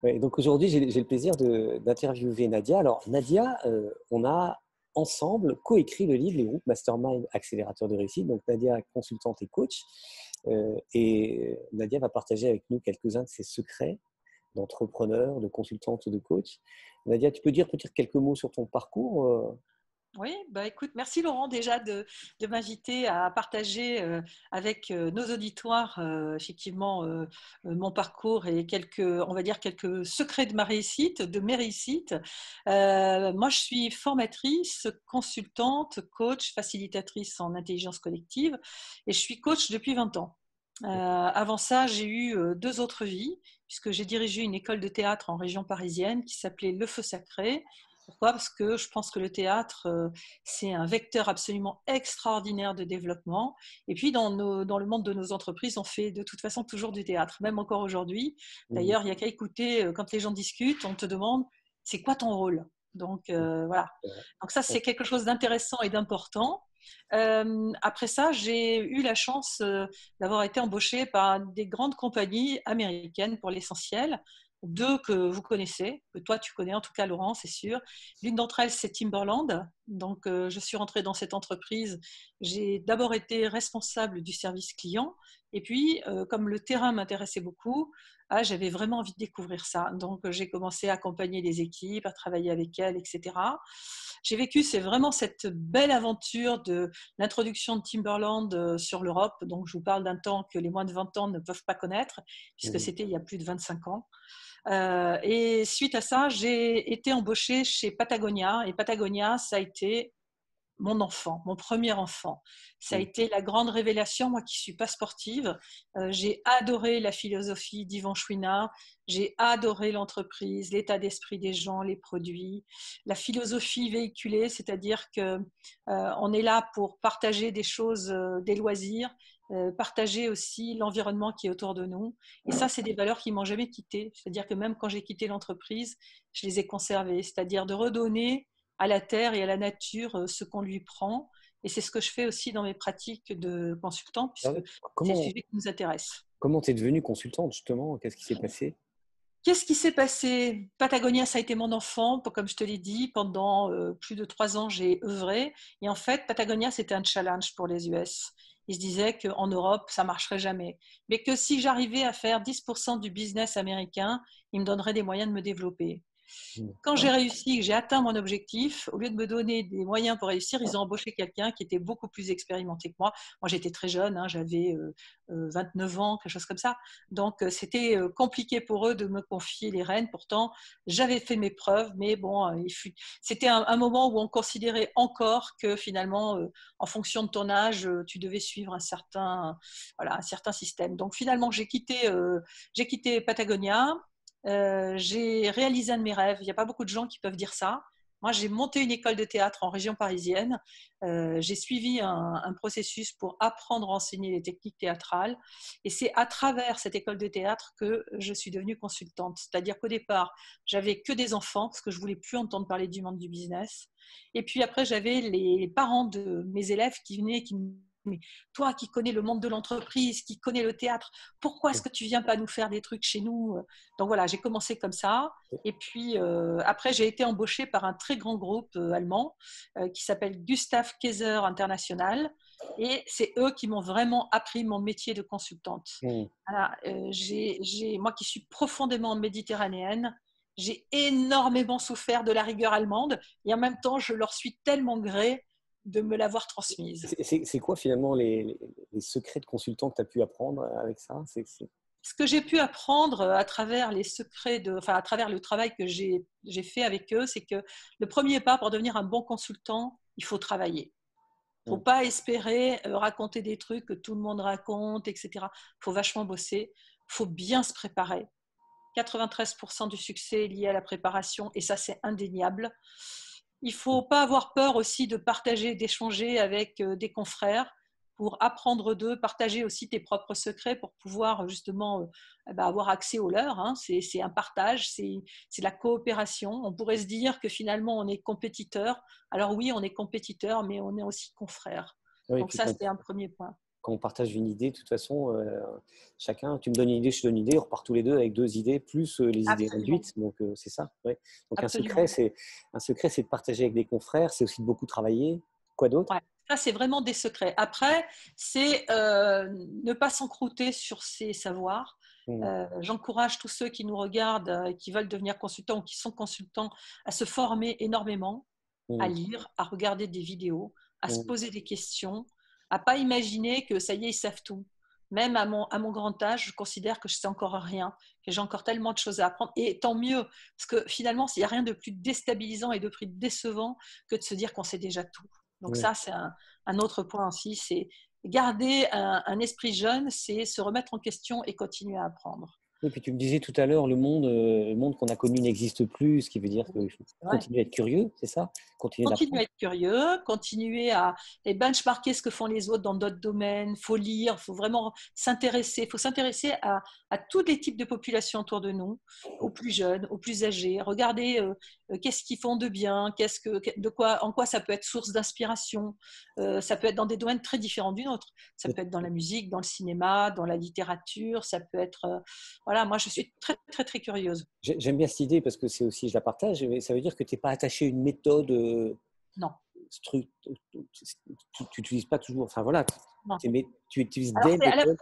Ouais, donc aujourd'hui, j'ai le plaisir d'interviewer Nadia. Alors, Nadia, on a ensemble coécrit le livre Les groupes Mastermind Accélérateur de réussite. Donc, Nadia, consultante et coach. Et Nadia va partager avec nous quelques-uns de ses secrets d'entrepreneur, de consultante, de coach. Nadia, tu peux dire peut-être quelques mots sur ton parcours Oui, bah écoute, merci Laurent déjà de m'inviter à partager avec nos auditoires effectivement mon parcours et on va dire quelques secrets de ma réussite, de mes réussites. Moi, je suis formatrice, consultante, coach, facilitatrice en intelligence collective et je suis coach depuis 20 ans. Avant ça, j'ai eu deux autres vies puisque j'ai dirigé une école de théâtre en région parisienne qui s'appelait Le Feu Sacré. Pourquoi? Parce que je pense que le théâtre, c'est un vecteur absolument extraordinaire de développement. Et puis, dans le monde de nos entreprises, on fait de toute façon toujours du théâtre, même encore aujourd'hui. Mhm. D'ailleurs, il n'y a qu'à écouter, quand les gens discutent, on te demande, c'est quoi ton rôle? Donc, voilà. Donc ça, c'est quelque chose d'intéressant et d'important. Après ça, j'ai eu la chance d'avoir été embauchée par des grandes compagnies américaines pour l'essentiel. Deux que vous connaissez, que toi tu connais en tout cas Laurent, c'est sûr. L'une d'entre elles, c'est Timberland. Donc, je suis rentrée dans cette entreprise. J'ai d'abord été responsable du service client. Et puis, comme le terrain m'intéressait beaucoup, j'avais vraiment envie de découvrir ça. Donc, j'ai commencé à accompagner les équipes, à travailler avec elles, etc. J'ai vécu, c'est vraiment cette belle aventure de l'introduction de Timberland sur l'Europe. Donc, je vous parle d'un temps que les moins de 20 ans ne peuvent pas connaître, puisque Mhm. c'était il y a plus de 25 ans. Et suite à ça, j'ai été embauchée chez Patagonia. Et Patagonia, ça a été mon enfant, mon premier enfant. Ça a Mhm. été la grande révélation, moi qui ne suis pas sportive. J'ai adoré la philosophie d'Yvan Chouinard, j'ai adoré l'entreprise, l'état d'esprit des gens, les produits, la philosophie véhiculée, c'est-à-dire que on est là pour partager des choses, des loisirs, partager aussi l'environnement qui est autour de nous. Et ça, c'est des valeurs qui m'ont jamais quitté. C'est-à-dire que même quand j'ai quitté l'entreprise, je les ai conservées. C'est-à-dire de redonner à la terre et à la nature ce qu'on lui prend. Et c'est ce que je fais aussi dans mes pratiques de consultant, Ah puisque ouais. c'est le Comment sujet qui nous intéresse. comment t'es devenue consultante justement? Qu'est-ce qui s'est passé? Qu'est-ce qui s'est passé? Patagonia, ça a été mon enfant, comme je te l'ai dit, pendant plus de 3 ans, j'ai œuvré. Et en fait, Patagonia, c'était un challenge pour les US. Ils se disaient qu'en Europe, ça marcherait jamais. Mais que si j'arrivais à faire 10% du business américain, ils me donneraient des moyens de me développer. Mhm. Quand j'ai réussi, que j'ai atteint mon objectif, au lieu de me donner des moyens pour réussir, ils ont embauché quelqu'un qui était beaucoup plus expérimenté que moi. Moi, j'étais très jeune, hein, j'avais 29 ans, quelque chose comme ça. Donc, c'était compliqué pour eux de me confier les rênes. Pourtant, j'avais fait mes preuves, mais bon, c'était un moment où on considérait encore que finalement, en fonction de ton âge, tu devais suivre voilà, un certain système. Donc, finalement, j'ai quitté Patagonia. J'ai réalisé un de mes rêves. Il n'y a pas beaucoup de gens qui peuvent dire ça. Moi, j'ai monté une école de théâtre en région parisienne. J'ai suivi un processus pour apprendre à enseigner les techniques théâtrales. Et c'est à travers cette école de théâtre que je suis devenue consultante. C'est-à-dire qu'au départ, j'avais que des enfants parce que je voulais plus entendre parler du monde du business. Et puis après, j'avais les parents de mes élèves qui venaient, qui me mais toi qui connais le monde de l'entreprise, qui connais le théâtre, pourquoi est-ce que tu viens pas nous faire des trucs chez nous? Donc voilà, j'ai commencé comme ça. Et puis après, j'ai été embauchée par un très grand groupe allemand qui s'appelle Gustav Kaiser International. Et c'est eux qui m'ont vraiment appris mon métier de consultante. Mhm. Voilà, moi qui suis profondément méditerranéenne, j'ai énormément souffert de la rigueur allemande et en même temps, je leur suis tellement gré de me l'avoir transmise. C'est quoi finalement les secrets de consultant que tu as pu apprendre avec ça? Ce que j'ai pu apprendre à travers les secrets enfin, à travers le travail que j'ai fait avec eux, c'est que le premier pas pour devenir un bon consultant, il faut travailler. Il ne faut Mhm. pas espérer raconter des trucs que tout le monde raconte, etc. Il faut vachement bosser. Il faut bien se préparer. 93% du succès est lié à la préparation et ça, c'est indéniable. Il ne faut pas avoir peur aussi de partager, d'échanger avec des confrères pour apprendre d'eux, partager aussi tes propres secrets pour pouvoir justement avoir accès aux leurs. Hein. C'est un partage, c'est la coopération. On pourrait se dire que finalement on est compétiteur. Alors oui, on est compétiteur, mais on est aussi confrère. Oui, et Donc puis ça, c'est un premier point. quand on partage une idée, de toute façon, chacun, tu me donnes une idée, je te donne une idée, on repart tous les deux avec 2 idées, plus les idées Absolument, réduites. Donc, c'est ça. Ouais. Donc, absolument. un secret, c'est de partager avec des confrères, c'est aussi de beaucoup travailler. Quoi d'autre? Ouais. Ça, c'est vraiment des secrets. Après, c'est ne pas s'encrouter sur ses savoirs. Mm, J'encourage tous ceux qui nous regardent, qui veulent devenir consultants ou qui sont consultants, à se former énormément, à mm, lire, à regarder des vidéos, à se mm. poser des questions, à pas imaginer que ça y est, ils savent tout. Même à mon grand âge, je considère que je sais encore rien, que j'ai encore tellement de choses à apprendre. Et tant mieux, parce que finalement, il n'y a rien de plus déstabilisant et de plus décevant que de se dire qu'on sait déjà tout. Donc Ouais. ça, c'est un autre point aussi, c'est garder un esprit jeune, c'est se remettre en question et continuer à apprendre. Et puis tu me disais tout à l'heure, le monde qu'on a connu n'existe plus, ce qui veut dire Oui, qu'il faut c'est vrai. continuer à être curieux, c'est ça? Continuer Continuer à d'apprendre. être curieux, continuer à benchmarker ce que font les autres dans d'autres domaines. Il faut lire, il faut vraiment s'intéresser. Il faut s'intéresser à tous les types de populations autour de nous, aux plus jeunes, aux plus âgés. Regarder qu'est-ce qu'ils font de bien, en quoi ça peut être source d'inspiration. Ça peut être dans des domaines très différents du nôtre. Ça peut être dans la musique, dans le cinéma, dans la littérature. Ça peut être, voilà, moi je suis très très très curieuse. J'aime bien cette idée parce que c'est aussi, je la partage, mais ça veut dire que tu n'es pas attaché à une méthode Non, tu n'utilises pas toujours, enfin voilà, non. tu utilises Alors, des méthodes.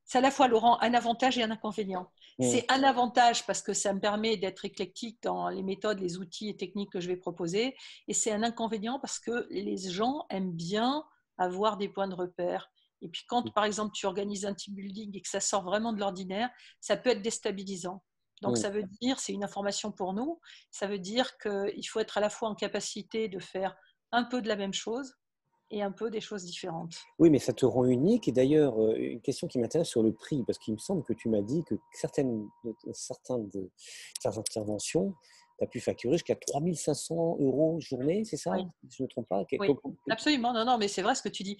c'est à la fois, Laurent, un avantage et un inconvénient. Mm, C'est un avantage parce que ça me permet d'être éclectique dans les méthodes, les outils et techniques que je vais proposer. Et c'est un inconvénient parce que les gens aiment bien avoir des points de repère. Et puis quand, par exemple, tu organises un team building et que ça sort vraiment de l'ordinaire, ça peut être déstabilisant. Donc mm. ça veut dire, c'est une information pour nous, ça veut dire qu'il faut être à la fois en capacité de faire un peu de la même chose et un peu des choses différentes. Oui, mais ça te rend unique. Et d'ailleurs, une question qui m'intéresse sur le prix, parce qu'il me semble que tu m'as dit que certaines de tes interventions, tu as pu facturer jusqu'à 3 500 € journée, c'est ça? Oui. Si je ne me trompe pas. Oui, absolument. Non, non, mais c'est vrai ce que tu dis.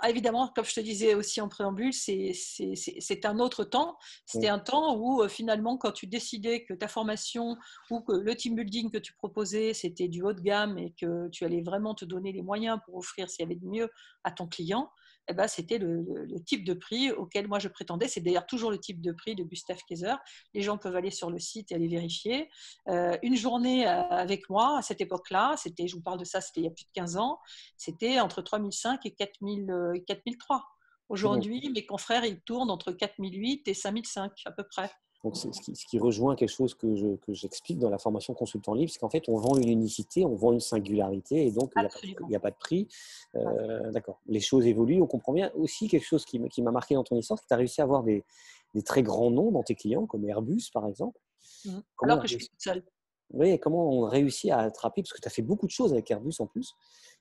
Évidemment, comme je te disais aussi en préambule, c'est un autre temps. C'était Mm, un temps où finalement, quand tu décidais que ta formation ou que le team building que tu proposais, c'était du haut de gamme et que tu allais vraiment te donner les moyens pour offrir ce qu'il y avait de mieux à ton client, eh ben, c'était le type de prix auquel moi je prétendais. C'est d'ailleurs toujours le type de prix de Gustave Kayser. Les gens peuvent aller sur le site et aller vérifier. Une journée avec moi à cette époque-là, je vous parle de ça, c'était il y a plus de 15 ans, c'était entre 3005 et 4003. mm. Aujourd'hui, mes confrères, ils tournent entre 4008 et 5005 à peu près. Donc, c'est ce qui rejoint quelque chose que j'explique dans la formation consultant libre, c'est qu'en fait, on vend une unicité, on vend une singularité, et donc il Absolument. n'y a pas de prix. Ouais. D'accord. Les choses évoluent, on comprend bien. Aussi, quelque chose qui m'a marqué dans ton histoire, c'est que tu as réussi à avoir des très grands noms dans tes clients, comme Airbus, par exemple. Mhm. Comment Alors on que je suis réussit, toute seule. oui, comment on réussit à attraper, parce que tu as fait beaucoup de choses avec Airbus en plus.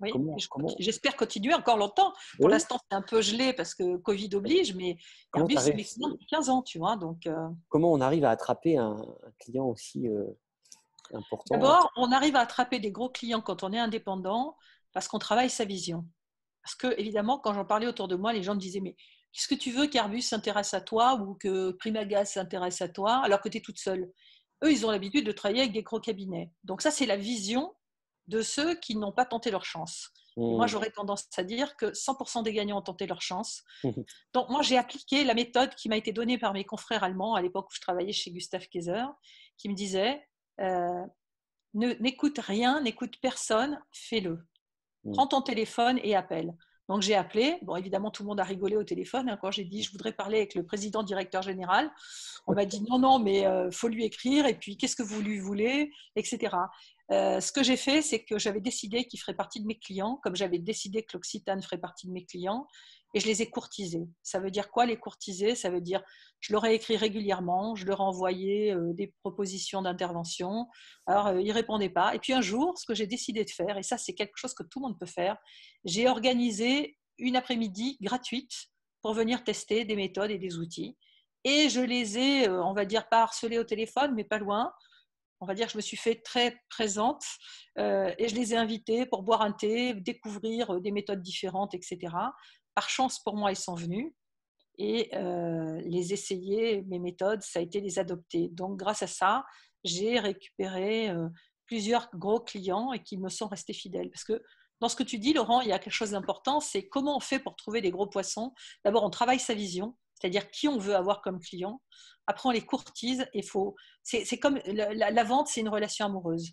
Oui, Comment, j'espère continuer encore longtemps. Pour oui, l'instant, c'est un peu gelé parce que Covid oblige, mais comment, Airbus, t'as c'est mes réussi, clients depuis 15 ans, tu vois. Donc, comment on arrive à attraper un client aussi important? d'abord, on arrive à attraper des gros clients quand on est indépendant parce qu'on travaille sa vision. Parce que, évidemment, quand j'en parlais autour de moi, les gens me disaient, mais qu'est-ce que tu veux qu'Airbus s'intéresse à toi ou que Primagaz s'intéresse à toi alors que tu es toute seule? Eux, ils ont l'habitude de travailler avec des gros cabinets. Donc ça, c'est la vision de ceux qui n'ont pas tenté leur chance. Et moi, Hmm. j'aurais tendance à dire que 100% des gagnants ont tenté leur chance. Donc moi, j'ai appliqué la méthode qui m'a été donnée par mes confrères allemands à l'époque où je travaillais chez Gustav Kaiser, qui me disait, euh, n'écoute rien, n'écoute personne, fais-le. Hmm. Prends ton téléphone et appelle. Donc j'ai appelé. Bon, évidemment, tout le monde a rigolé au téléphone hein, quand j'ai dit je voudrais parler avec le président directeur général. On m'a dit non, non, mais faut lui écrire. Et puis qu'est-ce que vous lui voulez, etc. Ce que j'ai fait, c'est que j'avais décidé qu'il ferait partie de mes clients, comme j'avais décidé que l'Occitane ferait partie de mes clients, et je les ai courtisés. Ça veut dire quoi les courtiser? Ça veut dire je leur ai écrit régulièrement, je leur ai envoyé des propositions d'intervention. Alors, ils ne répondaient pas. Et puis un jour, ce que j'ai décidé de faire, et ça c'est quelque chose que tout le monde peut faire, j'ai organisé une après-midi gratuite pour venir tester des méthodes et des outils. Et je les ai, on va dire, pas harcelés au téléphone, mais pas loin. On va dire que je me suis fait très présente et je les ai invités pour boire un thé, découvrir des méthodes différentes, etc. Par chance pour moi, ils sont venus et les essayer, mes méthodes, ça a été les adopter. Donc grâce à ça, j'ai récupéré plusieurs gros clients et qui me sont restés fidèles. Parce que Dans ce que tu dis, Laurent, il y a quelque chose d'important, c'est comment on fait pour trouver des gros poissons. D'abord, on travaille sa vision, c'est-à-dire qui on veut avoir comme client. Après, on les courtise. C'est comme la vente, c'est une relation amoureuse.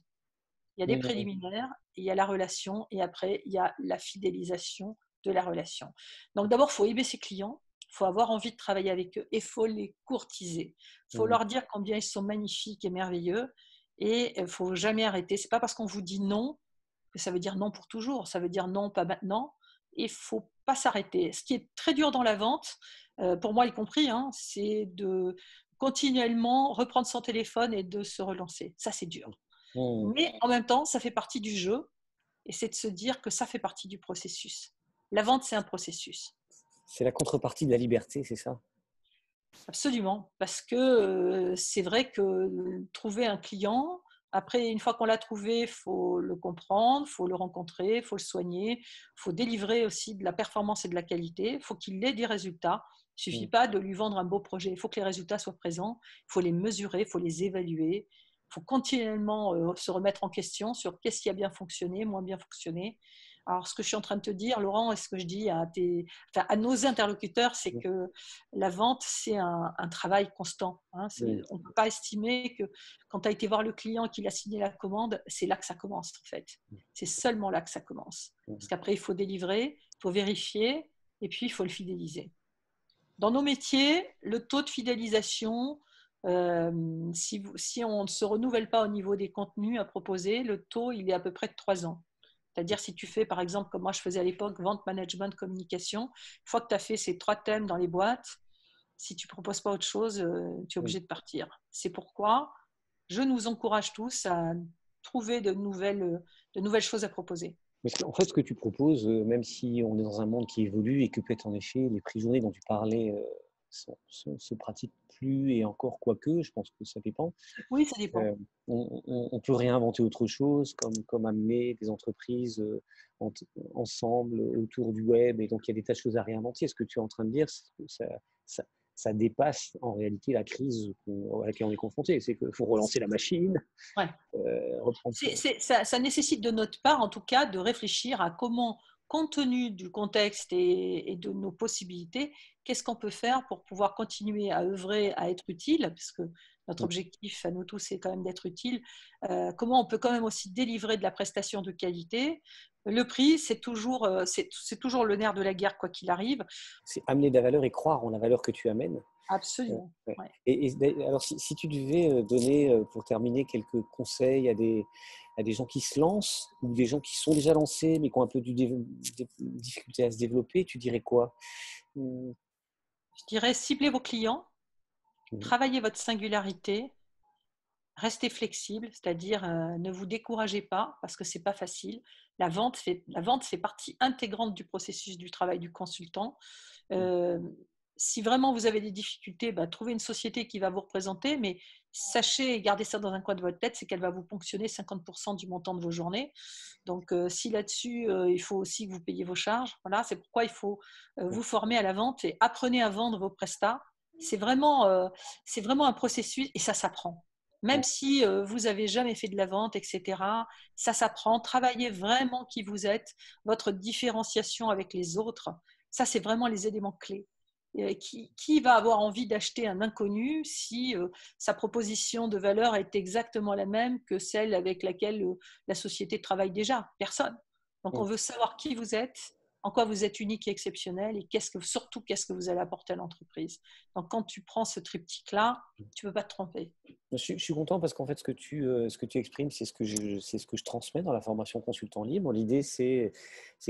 Il y a des Mhm. préliminaires, il y a la relation, et après, il y a la fidélisation de la relation. Donc d'abord, il faut aimer ses clients, il faut avoir envie de travailler avec eux, et il faut les courtiser. Il faut Mhm. leur dire combien ils sont magnifiques et merveilleux, et il ne faut jamais arrêter. Ce n'est pas parce qu'on vous dit non que ça veut dire non pour toujours, ça veut dire non, pas maintenant, et il ne faut pas s'arrêter. Ce qui est très dur dans la vente, pour moi y compris, hein, c'est de continuellement reprendre son téléphone et de se relancer. Ça, c'est dur. Mhm. Mais en même temps, ça fait partie du jeu, et c'est de se dire que ça fait partie du processus. La vente, c'est un processus. C'est la contrepartie de la liberté, c'est ça? Absolument, parce que c'est vrai que trouver un client, après, une fois qu'on l'a trouvé, il faut le comprendre, il faut le rencontrer, il faut le soigner, il faut délivrer aussi de la performance et de la qualité, il faut qu'il ait des résultats. Il ne suffit Mhm. pas de lui vendre un beau projet, il faut que les résultats soient présents, il faut les mesurer, il faut les évaluer, il faut continuellement se remettre en question sur qu'est-ce qui a bien fonctionné, moins bien fonctionné. Alors, ce que je suis en train de te dire, Laurent, et ce que je dis à nos interlocuteurs, c'est que la vente, c'est un travail constant. Hein. Mhm. On ne peut pas estimer que quand tu as été voir le client et qu'il a signé la commande, c'est là que ça commence en fait. C'est seulement là que ça commence. Parce qu'après, il faut délivrer, il faut vérifier et puis il faut le fidéliser. Dans nos métiers, le taux de fidélisation, si on ne se renouvelle pas au niveau des contenus à proposer, le taux, il est à peu près de 3 ans. C'est-à-dire si tu fais, par exemple, comme moi je faisais à l'époque, vente, management, communication, une fois que tu as fait ces 3 thèmes dans les boîtes, si tu ne proposes pas autre chose, tu es Mhm. obligé de partir. C'est pourquoi je nous encourage tous à trouver de nouvelles choses à proposer. Mais en fait, ce que tu proposes, même si on est dans un monde qui évolue et que peut-être en effet les prix journées dont tu parlais se pratiquent plus et encore quoique, je pense que ça dépend. Oui, ça dépend. Euh, on peut réinventer autre chose, comme amener des entreprises ensemble autour du web, et donc il y a des tas de choses à réinventer. Ce que tu es en train de dire, c'est que ça, ça dépasse en réalité la crise à laquelle on est confronté. C'est qu'il faut relancer la machine, Ouais. reprendre. Ça nécessite de notre part, en tout cas, de réfléchir à comment, compte tenu du contexte et de nos possibilités, qu'est-ce qu'on peut faire pour pouvoir continuer à œuvrer, à être utile, parce que notre objectif à nous tous, c'est quand même d'être utile. Comment on peut quand même aussi délivrer de la prestation de qualité. Le prix, c'est toujours le nerf de la guerre, quoi qu'il arrive. C'est amener de la valeur et croire en la valeur que tu amènes. Absolument. Ouais. Ouais. Alors, si tu devais donner, pour terminer, quelques conseils à des gens qui se lancent ou des gens qui sont déjà lancés mais qui ont un peu des difficultés à se développer, tu dirais quoi? Mhm. Je dirais, ciblez vos clients, travaillez votre singularité, restez flexible, c'est-à-dire ne vous découragez pas parce que c'est pas facile. La vente fait partie intégrante du processus du travail du consultant. Euh, Si vraiment vous avez des difficultés, bah, trouvez une société qui va vous représenter, mais sachez et gardez ça dans un coin de votre tête, c'est qu'elle va vous ponctionner 50% du montant de vos journées. Donc, si là-dessus, il faut aussi que vous payiez vos charges, voilà, c'est pourquoi il faut vous former à la vente et apprenez à vendre vos prestats. C'est vraiment un processus et ça s'apprend. Même si vous n'avez jamais fait de la vente, etc., ça s'apprend. Travaillez vraiment qui vous êtes, votre différenciation avec les autres. Ça, c'est vraiment les éléments clés. Qui va avoir envie d'acheter un inconnu si sa proposition de valeur est exactement la même que celle avec laquelle la société travaille déjà? Personne. Donc, on veut savoir qui vous êtes, en quoi vous êtes unique et exceptionnel et surtout qu'est-ce que vous allez apporter à l'entreprise. Donc, quand tu prends ce triptyque-là, tu ne peux pas te tromper. Je suis content parce qu'en fait, ce que tu exprimes, c'est ce que je transmets dans la formation consultant libre. L'idée, c'est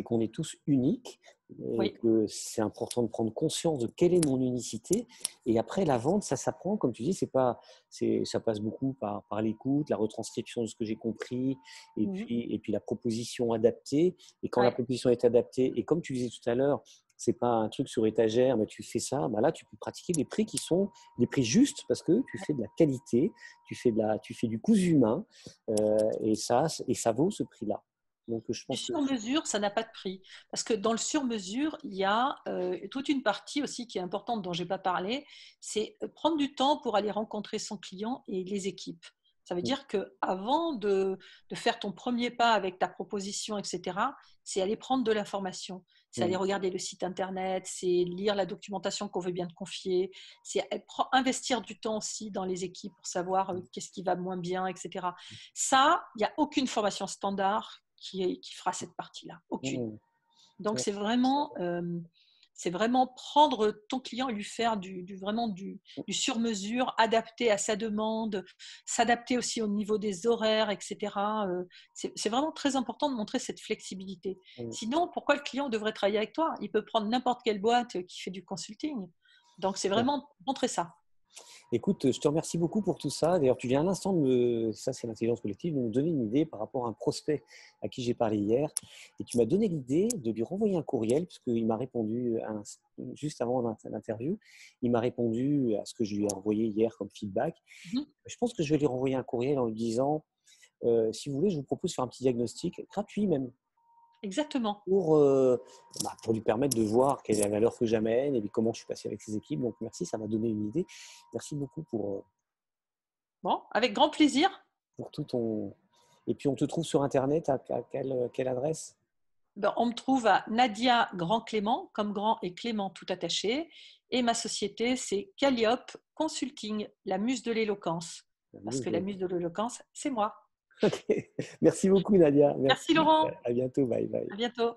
qu'on est tous uniques et Oui. que c'est important de prendre conscience de quelle est mon unicité. Et après, la vente, ça s'apprend. Comme tu dis, ça passe beaucoup par l'écoute, la retranscription de ce que j'ai compris et puis la proposition adaptée. Et quand la Ouais. proposition est adaptée, et comme tu disais tout à l'heure, c'est pas un truc sur étagère, mais tu fais ça, bah là, tu peux pratiquer des prix qui sont des prix justes parce que tu fais de la qualité, tu fais du coût humain et ça vaut ce prix-là. Donc, je Du pense que sur-mesure, ça n'a pas de prix. Parce que dans le sur-mesure, il y a toute une partie aussi qui est importante dont je n'ai pas parlé, c'est prendre du temps pour aller rencontrer son client et les équipes. Ça veut dire qu'avant de faire ton premier pas avec ta proposition, etc., c'est aller prendre de l'information. C'est aller regarder le site internet, c'est lire la documentation qu'on veut bien te confier, c'est investir du temps aussi dans les équipes pour savoir qu'est-ce qui va moins bien, etc. Ça, il n'y a aucune formation standard qui fera cette partie-là. Aucune. Donc, c'est vraiment prendre ton client et lui faire vraiment du sur-mesure, adapté à sa demande, s'adapter aussi au niveau des horaires, etc. C'est vraiment très important de montrer cette flexibilité. Sinon, pourquoi le client devrait travailler avec toi? Il peut prendre n'importe quelle boîte qui fait du consulting. Donc, c'est vraiment montrer ça. Écoute, je te remercie beaucoup pour tout ça. D'ailleurs, tu viens à l'instant ça c'est l'intelligence collective, de me donner une idée par rapport à un prospect à qui j'ai parlé hier. Et tu m'as donné l'idée de lui renvoyer un courriel, puisqu'il m'a répondu juste avant l'interview. Il m'a répondu à ce que je lui ai envoyé hier comme feedback. Je pense que je vais lui renvoyer un courriel en lui disant, si vous voulez, je vous propose de faire un petit diagnostic gratuit même. Exactement. Pour lui permettre de voir quelle est la valeur que j'amène et puis comment je suis passé avec ces équipes. Donc, merci, ça m'a donné une idée. Merci beaucoup Bon, avec grand plaisir. pour tout ton… Et puis, on te trouve sur Internet à quelle adresse? On me trouve à Nadia Grand Clément, comme Grand et Clément tout attaché. Et ma société, c'est Calliope Consulting, la muse de l'éloquence. Parce que la muse de l'éloquence, c'est moi. Okay. Merci beaucoup, Nadia. Merci Merci. Laurent. À bientôt. Bye bye. À bientôt.